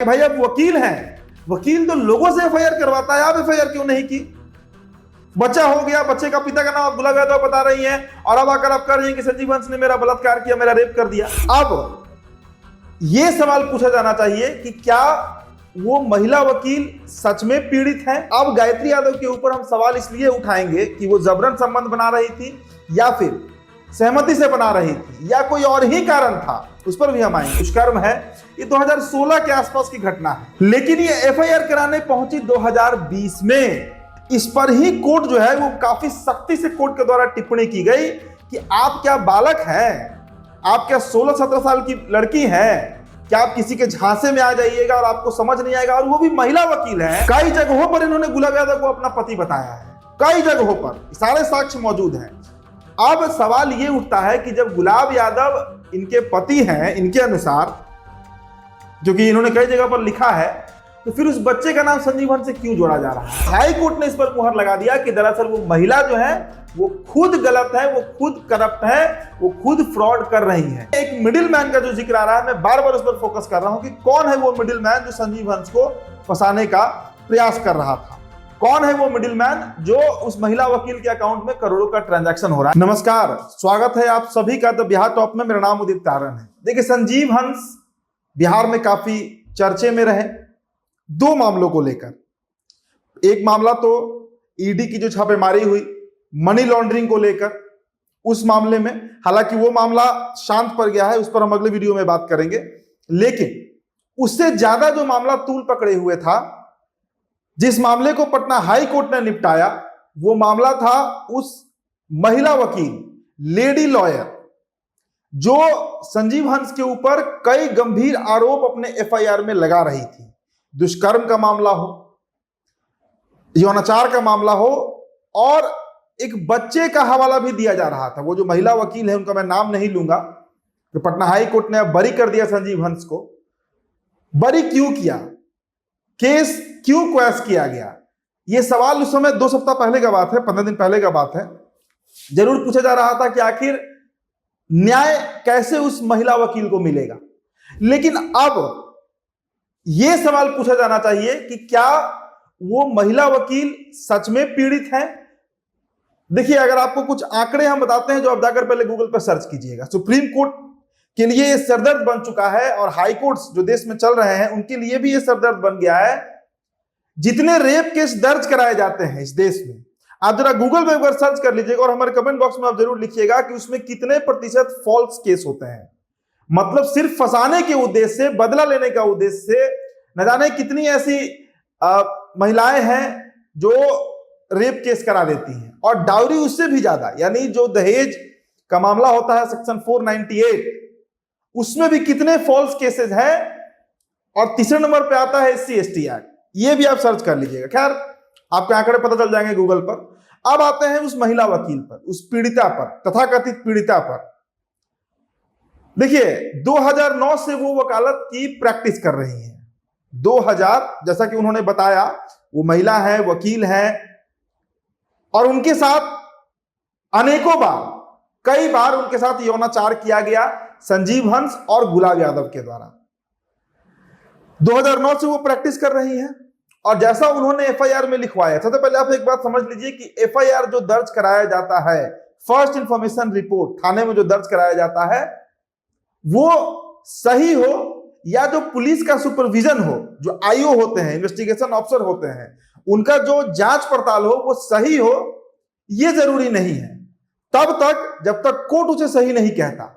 भाई आप वकील हैं, वकील तो लोगों से एफआईआर करवाता है, आप एफआईआर क्यों नहीं की? बच्चा हो गया, बच्चे का पिता का नाम अब्दुल्ला यादव बता रही हैं और अब आकर आप कह रही हैं कि संजीव हंस ने मेरा बलात्कार किया, मेरा रेप कर दिया। अब यह सवाल पूछा जाना चाहिए कि क्या वो महिला वकील सच में पीड़ित है? अब गायत्री यादव के ऊपर हम सवाल इसलिए उठाएंगे कि वो जबरन संबंध बना रही थी या फिर सहमति से बना रही थी या कोई और ही कारण था, उस पर भी हम आएंगे। दुष्कर्म है, ये 2016 के आसपास की घटना है, लेकिन ये एफआईआर कराने पहुंची 2020 में। इस पर ही कोर्ट जो है वो काफी सख्ती से कोर्ट के द्वारा टिप्पणी की गई कि आप क्या बालक हैं, आप क्या 16-17 साल की लड़की हैं, क्या आप किसी के झांसे में आ जाइएगा और आपको समझ नहीं आएगा? और वो भी महिला वकील है। कई जगहों पर इन्होंने गुलाब यादव को अपना पति बताया है, कई जगहों पर सारे साक्ष्य मौजूद हैं। अब सवाल ये उठता है कि जब गुलाब यादव इनके पति हैं, इनके अनुसार, जो कि इन्होंने कई जगह पर लिखा है, तो फिर उस बच्चे का नाम संजीव हंस से क्यों जोड़ा जा रहा है? हाई कोर्ट ने इस पर मुहर लगा दिया कि दरअसल वो महिला जो है वो खुद गलत है, वो खुद करप्ट है, वो खुद फ्रॉड कर रही है। एक मिडिल मैन का जो जिक्र आ रहा है, मैं बार बार उस पर फोकस कर रहा हूं कि कौन है वो मिडिल मैन जो संजीव हंस को फंसाने का प्रयास कर रहा था। कौन है वो मिडिल मैन जो उस महिला वकील के अकाउंट में करोड़ों का ट्रांजैक्शन हो रहा है? नमस्कार, स्वागत है आप सभी का द बिहार टॉप में। मेरा नाम उदित तारण है। देखिए, संजीव हंस बिहार में काफी चर्चे में रहे दो मामलों को लेकर। एक मामला तो ईडी की जो छापेमारी हुई मनी लॉन्ड्रिंग को लेकर, उस मामले में, हालांकि वो मामला शांत पड़ गया है, उस पर हम अगले वीडियो में बात करेंगे। लेकिन उससे ज्यादा जो मामला तूल पकड़े हुए था, जिस मामले को पटना हाई कोर्ट ने निपटाया, वो मामला था उस महिला वकील, लेडी लॉयर, जो संजीव हंस के ऊपर कई गंभीर आरोप अपने एफआईआर में लगा रही थी। दुष्कर्म का मामला हो, यौनाचार का मामला हो, और एक बच्चे का हवाला भी दिया जा रहा था। वो जो महिला वकील है, उनका मैं नाम नहीं लूंगा, तो पटना हाई कोर्ट ने अब बरी कर दिया संजीव हंस को। बरी क्यों किया? केस क्यों क्वैश किया गया? यह सवाल उस समय 2 सप्ताह पहले का बात है, 15 दिन पहले का बात है, जरूर पूछा जा रहा था कि आखिर न्याय कैसे उस महिला वकील को मिलेगा। लेकिन अब यह सवाल पूछा जाना चाहिए कि क्या वो महिला वकील सच में पीड़ित है? देखिए, अगर आपको कुछ आंकड़े हम बताते हैं जो आप जाकर पहले गूगल पर सर्च कीजिएगा। सुप्रीम कोर्ट के लिए यह सरदर्द बन चुका है और हाई कोर्ट्स जो देश में चल रहे हैं उनके लिए भी यह सरदर्द बन गया है। जितने रेप केस दर्ज कराए जाते हैं इस देश में, आप जरा गूगल में एक बार सर्च कर लीजिएगा और हमारे कमेंट बॉक्स में आप जरूर लिखिएगा कि उसमें कितने प्रतिशत फॉल्स केस होते हैं। मतलब सिर्फ फंसाने के उद्देश्य से, बदला लेने का उद्देश्य से, न जाने कितनी ऐसी महिलाएं हैं जो रेप केस करा देती हैं। और डाउरी उससे भी ज्यादा, यानी जो दहेज का मामला होता है सेक्शन 498, उसमें भी कितने फॉल्स केसेस हैं। और तीसरे नंबर पे आता है SC ST एक्ट, ये भी आप सर्च कर लीजिएगा। खैर, आपके आंकड़े पता चल जाएंगे गूगल पर। अब आते हैं उस महिला वकील पर, उस पीड़िता पर, तथाकथित पीड़िता पर। देखिए, 2009 से वो वकालत की प्रैक्टिस कर रही हैं। 2000, जैसा कि उन्होंने बताया, वो महिला है, वकील है, और उनके साथ अनेकों बार, कई बार उनके साथ यौनाचार किया गया संजीव हंस और गुलाब यादव के द्वारा। 2009 से वो प्रैक्टिस कर रही हैं। और जैसा उन्होंने एफआईआर में लिखवाया, सबसे पहले आप एक बात समझ लीजिए कि एफआईआर जो दर्ज कराया जाता है, फर्स्ट इंफॉर्मेशन रिपोर्ट थाने में जो दर्ज कराया जाता है, वो सही हो या जो पुलिस का सुपरविजन हो, जो आईओ होते हैं, इन्वेस्टिगेशन ऑफिसर होते हैं, उनका जो जांच पड़ताल हो वो सही हो, ये जरूरी नहीं है तब तक जब तक कोर्ट उसे सही नहीं कहता।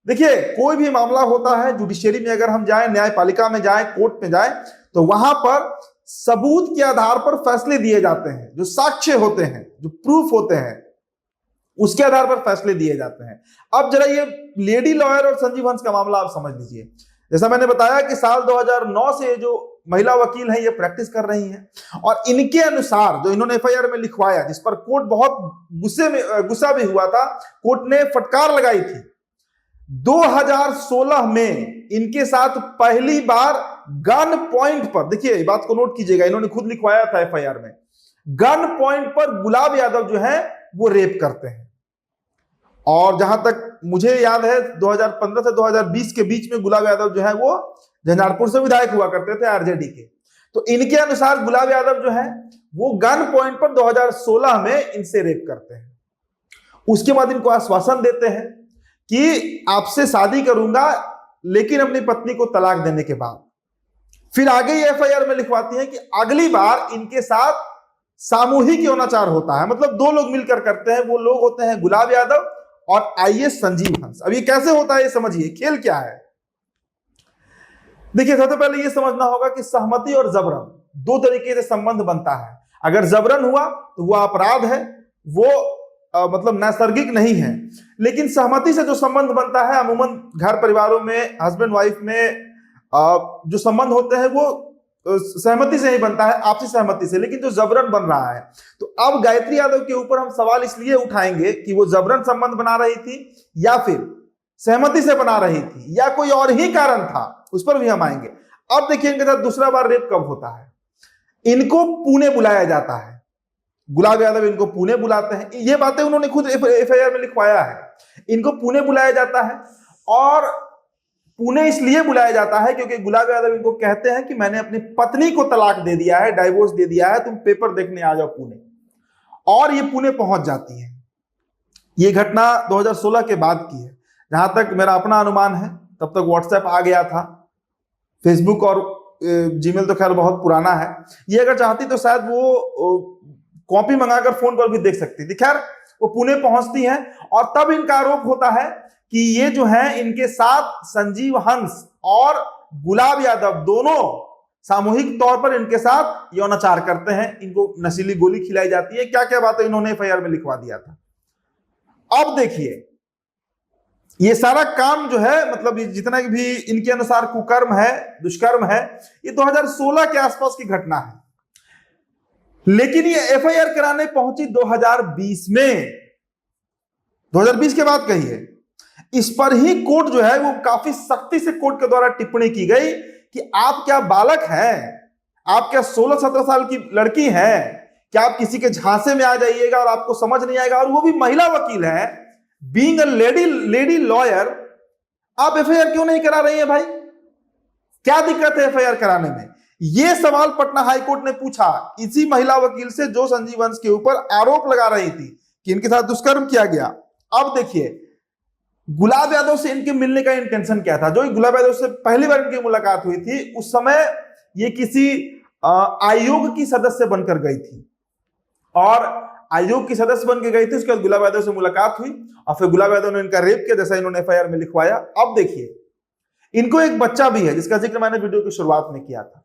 देखिए, कोई भी मामला होता है, जुडिशियरी में अगर हम जाएं, न्यायपालिका में जाएं, कोर्ट में जाएं, तो वहां पर सबूत के आधार पर फैसले दिए जाते हैं। जो साक्ष्य होते हैं, जो प्रूफ होते हैं, उसके आधार पर फैसले दिए जाते हैं। अब जरा ये लेडी लॉयर और संजीव हंस का मामला आप समझ लीजिए। जैसा मैंने बताया कि साल 2009 से जो महिला वकील है ये प्रैक्टिस कर रही हैं, और इनके अनुसार जो इन्होंने एफआईआर में लिखवाया, जिस पर कोर्ट बहुत गुस्सा भी हुआ था, कोर्ट ने फटकार लगाई थी, 2016 में इनके साथ पहली बार गन पॉइंट पर, देखिए बात को नोट कीजिएगा, इन्होंने खुद लिखवाया था एफआईआर में, गन पॉइंट पर गुलाब यादव जो है वो रेप करते हैं। और जहां तक मुझे याद है 2015 से 2020 के बीच में गुलाब यादव जो है वो झंझारपुर से विधायक हुआ करते थे आरजेडी के। तो इनके अनुसार गुलाब यादव जो है वो गन पॉइंट पर 2016 में इनसे रेप करते हैं। उसके बाद इनको आश्वासन देते हैं कि आपसे शादी करूंगा लेकिन अपनी पत्नी को तलाक देने के बाद। फिर आगे ये एफआईआर में लिखवाती है कि अगली बार इनके साथ सामूहिक यौनाचार होता है, मतलब दो लोग मिलकर करते हैं। वो लोग होते हैं गुलाब यादव और आईएएस संजीव हंस। अब ये कैसे होता है ये समझिए, खेल क्या है। देखिए सबसे पहले ये समझना होगा कि सहमति और जबरन दो तरीके से संबंध बनता है। अगर जबरन हुआ तो वो अपराध है, वो मतलब नैसर्गिक नहीं है। लेकिन सहमति से जो संबंध बनता है, अमूमन घर परिवारों में हस्बैंड वाइफ में जो संबंध होते हैं वो सहमति से ही बनता है, आपसी सहमति से। लेकिन जो जबरन बन रहा है, तो अब गायत्री यादव के ऊपर हम सवाल इसलिए उठाएंगे कि वो जबरन संबंध बना रही थी या फिर सहमति से बना रही थी या कोई और ही कारण था, उस पर भी हम आएंगे। अब देखिए इनके साथ दूसरा बार रेप कब होता है। इनको पुणे बुलाया जाता है, गुलाब यादव इनको पुणे बुलाते हैं। ये बातें उन्होंने खुद एफआईआर में लिखवाया है। इनको पुणे बुलाया जाता है और पुणे इसलिए बुलाया जाता है क्योंकि गुलाब यादव इनको कहते हैं कि मैंने अपनी पत्नी को तलाक दे दिया है, डाइवोर्स दे दिया है, तुम पेपर देखने आ जाओ पुणे। और ये पुणे पहुंच जाती है। ये घटना 2016 के बाद की है, जहां तक मेरा अपना अनुमान है। तब तक व्हाट्सएप आ गया था, फेसबुक और जीमेल तो खैर बहुत पुराना है। ये अगर चाहती तो शायद वो कॉपी मंगाकर फोन पर भी देख सकती थी। खैर वो पुणे पहुंचती हैं और तब इनका आरोप होता है कि ये जो है इनके साथ संजीव हंस और गुलाब यादव दोनों सामूहिक तौर पर इनके साथ यौनाचार करते हैं। इनको नशीली गोली खिलाई जाती है, क्या क्या बातें इन्होंने एफआईआर में लिखवा दिया था। अब देखिए ये सारा काम जो है, मतलब जितना भी इनके अनुसार कुकर्म है, दुष्कर्म है, ये 2016 के आसपास की घटना है। लेकिन ये एफआईआर कराने पहुंची 2020 में। 2020 के बाद कहिए, इस पर ही कोर्ट जो है वो काफी सख्ती से कोर्ट के द्वारा टिप्पणी की गई कि आप क्या बालक हैं, आप क्या 16-17 साल की लड़की हैं, क्या आप किसी के झांसे में आ जाइएगा और आपको समझ नहीं आएगा। और वो भी महिला वकील है, बीइंग अ लेडी लॉयर, आप एफआईआर क्यों नहीं करा रही है भाई? क्या दिक्कत है एफआईआर कराने में? यह सवाल पटना हाईकोर्ट ने पूछा इसी महिला वकील से जो संजीव हंस के ऊपर आरोप लगा रही थी कि इनके साथ दुष्कर्म किया गया। अब देखिए गुलाब यादव से इनके मिलने का इंटेंशन क्या था। जो गुलाब यादव से पहली बार इनकी मुलाकात हुई थी, उस समय ये किसी आयोग की सदस्य बनकर गई थी और आयोग की सदस्य बन के गई थी। उसके बाद गुलाब यादव से मुलाकात हुई और फिर गुलाब यादव ने इनका रेप किया, जैसा इन्होंने एफआईआर में लिखवाया। अब देखिए इनको एक बच्चा भी है जिसका जिक्र मैंने वीडियो की शुरुआत में किया था।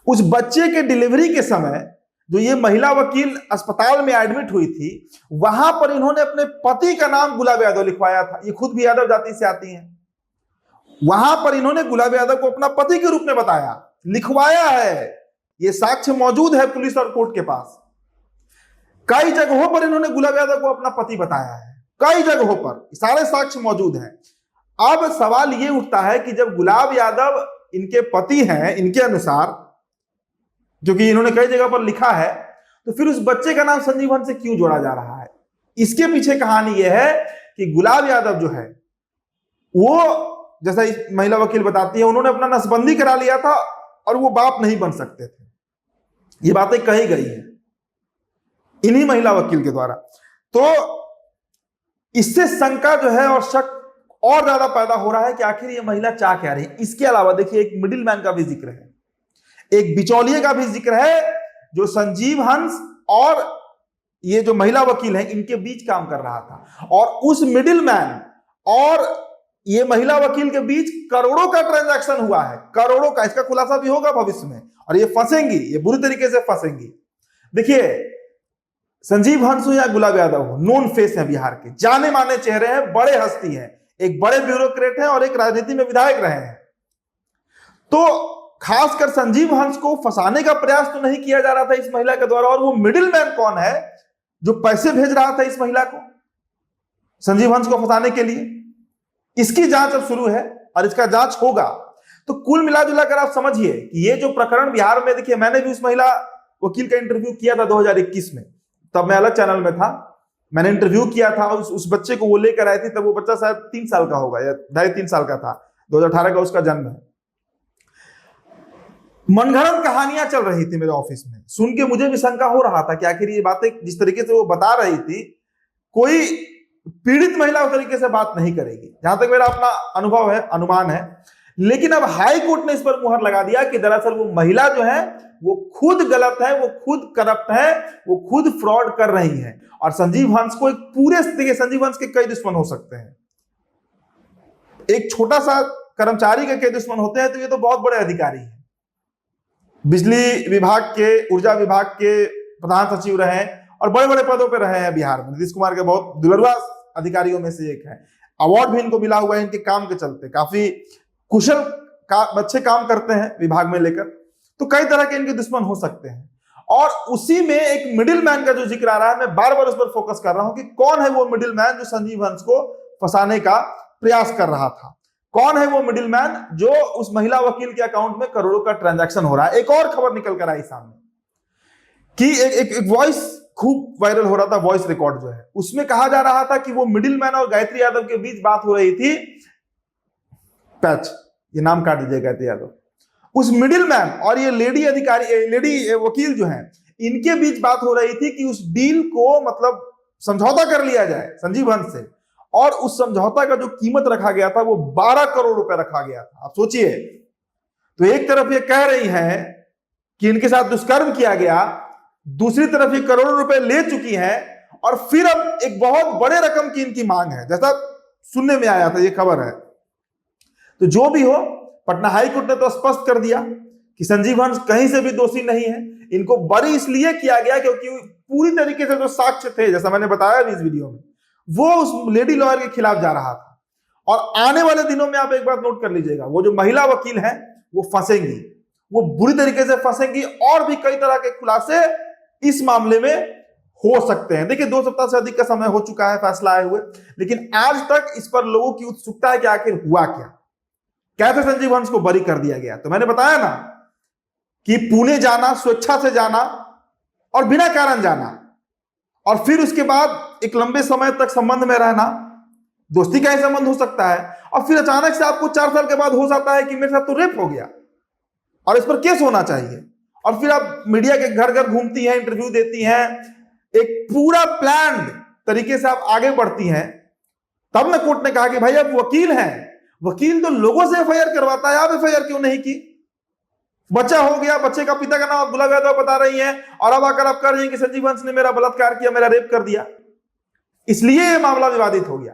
उस बच्चे के डिलीवरी के समय जो ये महिला वकील अस्पताल में एडमिट हुई थी, वहां पर इन्होंने अपने पति का नाम गुलाब यादव लिखवाया था। ये खुद भी यादव जाति से आती हैं। वहां पर इन्होंने गुलाब यादव को अपना पति के रूप में बताया, लिखवाया है। ये साक्ष्य मौजूद है पुलिस और कोर्ट के पास। कई जगहों पर इन्होंने गुलाब यादव को अपना पति बताया है, कई जगहों पर सारे साक्ष्य मौजूद हैं। अब सवाल ये उठता है कि जब गुलाब यादव इनके पति हैं इनके अनुसार, जो कि इन्होंने कई जगह पर लिखा है, तो फिर उस बच्चे का नाम संजीव हंस से क्यों जोड़ा जा रहा है? इसके पीछे कहानी यह है कि गुलाब यादव जो है वो, जैसा इस महिला वकील बताती है, उन्होंने अपना नसबंदी करा लिया था और वो बाप नहीं बन सकते थे। ये बातें कही गई है इन्हीं महिला वकील के द्वारा। तो इससे शंका जो है और शक और ज्यादा पैदा हो रहा है कि आखिर ये महिला चाह क्या रही है। इसके अलावा देखिए एक मिडिल मैन का भी जिक्र है, एक बिचौलिए का भी जिक्र है जो संजीव हंस और ये जो महिला वकील है इनके बीच काम कर रहा था। और उस मिडिल मैन और ये महिला वकील के बीच करोड़ों का ट्रांजैक्शन हुआ है, करोड़ों का। इसका खुलासा भी होगा भविष्य में और ये फंसेंगी, ये बुरी तरीके से फंसेंगी। देखिए संजीव हंस हो या गुलाब यादव हो, नोन फेस है बिहार के, जाने माने चेहरे हैं, बड़े हस्ती हैं, एक बड़े ब्यूरोक्रेट हैं और एक राजनीति में विधायक रहे हैं। तो खासकर संजीव हंस को फंसाने का प्रयास तो नहीं किया जा रहा था इस महिला के द्वारा। और वो मिडिल मैन कौन है जो पैसे भेज रहा था इस महिला को संजीव हंस को फंसाने के लिए, इसकी जांच अब शुरू है और इसका जांच होगा। तो कुल मिलाजुला कर आप समझिए कि ये जो प्रकरण बिहार में, देखिए मैंने भी उस महिला वकील का इंटरव्यू किया था 2021 में, तब मैं अलग चैनल में था। मैंने इंटरव्यू किया था, उस बच्चे को वो लेकर आई थी, तब वो बच्चा शायद 3 साल का होगा या 2.5-3 साल का था, 2018 का उसका जन्म है। मनगढ़ंत कहानियां चल रही थी मेरे ऑफिस में, सुन के मुझे भी शंका हो रहा था कि आखिर ये बातें जिस तरीके से वो बता रही थी, कोई पीड़ित महिला उस तरीके से बात नहीं करेगी, जहां तक मेरा अपना अनुभव है, अनुमान है। लेकिन अब हाई कोर्ट ने इस पर मुहर लगा दिया कि दरअसल वो महिला जो है वो खुद गलत है, वो खुद करप्ट है, वो खुद फ्रॉड कर रही है। और संजीव हंस को एक पूरे, देखिए संजीव हंस के कई दुश्मन हो सकते हैं, एक छोटा सा कर्मचारी के कई दुश्मन होते हैं, तो ये तो बहुत बड़े अधिकारी हैं। बिजली विभाग के, ऊर्जा विभाग के प्रधान सचिव रहे और बड़े बड़े पदों पर रहे हैं बिहार में। नीतीश कुमार के बहुत दुलरुआ अधिकारियों में से एक है। अवार्ड भी इनको मिला हुआ है इनके काम के चलते, काफी कुशल अच्छे काम करते हैं विभाग में लेकर। तो कई तरह के इनके दुश्मन हो सकते हैं। और उसी में एक मिडिल मैन का जो जिक्र आ रहा है, मैं बार बार उस पर फोकस कर रहा हूं कि कौन है वो मिडिल मैन जो संजीव हंस को फंसाने का प्रयास कर रहा था। कौन है वो मिडिल मैन जो उस महिला वकील के अकाउंट में करोड़ों का ट्रांजैक्शन हो रहा है। एक और खबर निकल कर आई सामने कि एक वॉइस खूब वायरल हो रहा था, वॉइस रिकॉर्ड जो है, उसमें कहा जा रहा था कि वो मिडिल मैन और गायत्री यादव के बीच बात हो रही थी। पैच, ये नाम काट दीजिए, गायत्री यादव, उस मिडिल मैन और ये लेडी अधिकारी, लेडी वकील जो है, इनके बीच बात हो रही थी कि उस डील को मतलब समझौता कर लिया जाए संजीव हंस से। और उस समझौता का जो कीमत रखा गया था वो 12 करोड़ रुपए रखा गया था। आप सोचिए, तो एक तरफ ये कह रही है कि इनके साथ दुष्कर्म किया गया, दूसरी तरफ ये करोड़ों रुपए ले चुकी हैं, और फिर अब एक बहुत बड़े रकम की इनकी मांग है, जैसा सुनने में आया था, ये खबर है। तो जो भी हो, पटना हाई कोर्ट ने तो स्पष्ट कर दिया कि संजीव हंस कहीं से भी दोषी नहीं है। इनको बरी इसलिए किया गया क्योंकि पूरी तरीके से जो साक्ष्य थे, जैसा मैंने बताया इस वीडियो में, वो उस लेडी लॉयर के खिलाफ जा रहा था। और आने वाले दिनों में आप एक बात नोट कर लीजिएगा, वो जो महिला वकील हैं वो फंसेंगी, वो बुरी तरीके से फंसेंगी, और भी कई तरह के खुलासे इस मामले में हो सकते हैं। देखिए 2 सप्ताह से अधिक का समय हो चुका है फैसला आए हुए, लेकिन आज तक इस पर लोगों की उत्सुकता है कि आखिर हुआ क्या, कैसे संजीव हंस को बरी कर दिया गया। तो मैंने बताया ना कि पुणे जाना, स्वेच्छा से जाना और बिना कारण जाना, और फिर उसके बाद एक लंबे समय तक संबंध में रहना, दोस्ती का ही संबंध हो सकता है, और फिर अचानक से आपको 4 साल के बाद हो जाता है कि मेरे साथ तो रेप हो गया और इस पर केस होना चाहिए, और फिर आप मीडिया के घर घर घूमती हैं, इंटरव्यू देती हैं, एक पूरा प्लान तरीके से आप आगे बढ़ती हैं। तब ना कोर्ट ने कहा कि भाई आप वकील हैं, वकील तो लोगों से एफआईआर करवाता है, आप एफआईआर क्यों नहीं की। बच्चा हो गया, बच्चे का पिता का नाम अब्दुल्ला यादव बता रही हैं, और अब आकर आप कह रही हैं कि संजीव हंस ने मेरा बलात्कार किया, मेरा रेप कर दिया, इसलिए यह मामला विवादित हो गया।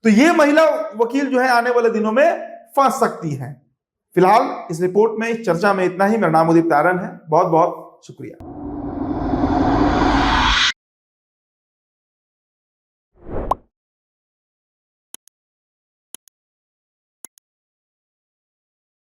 तो ये महिला वकील जो है आने वाले दिनों में फंस सकती हैं। फिलहाल इस रिपोर्ट में, इस चर्चा में इतना ही। मेरा नाम उदित तारन है, बहुत बहुत शुक्रिया।